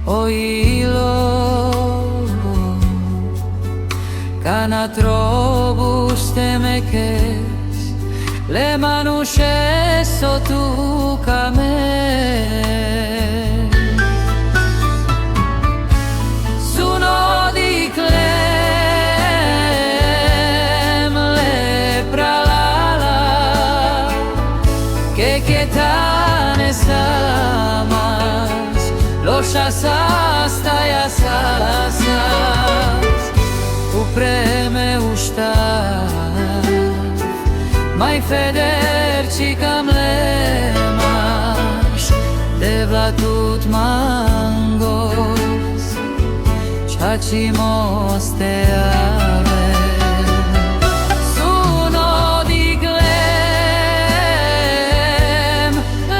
oílo, canatrobus temekes, le manushes o tu kamen. Suno diklem le pralala, que ketane samas, los asasta y asasas, upreme ushtar, mai federci cam lemash, de vlatut mangos, chachimos te ave. Suno diglem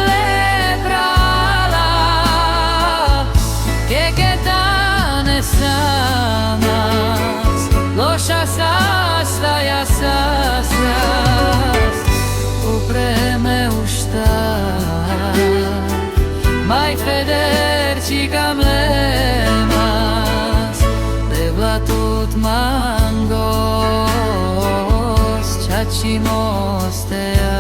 le prala, que ketane samas, los asasta y asasas, upreme ushtar, mai federci cam lemas, de vlatut mangos, chachimos te avel.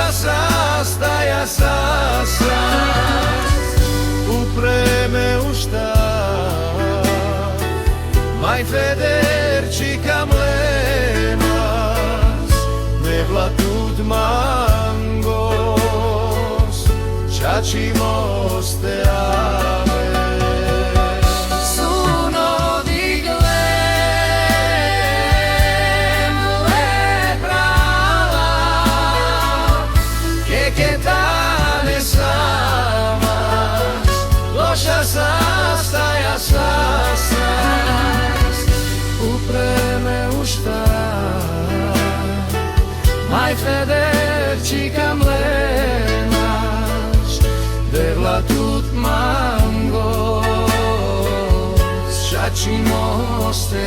Sasta y asasas, upreme ushtar, mai federci cam lemas, ne vlatut mangos, chachimos te ave. Asasta y asasas, upreme ushtar, mai federci cam lemas, de vlatut mangos, chachimos te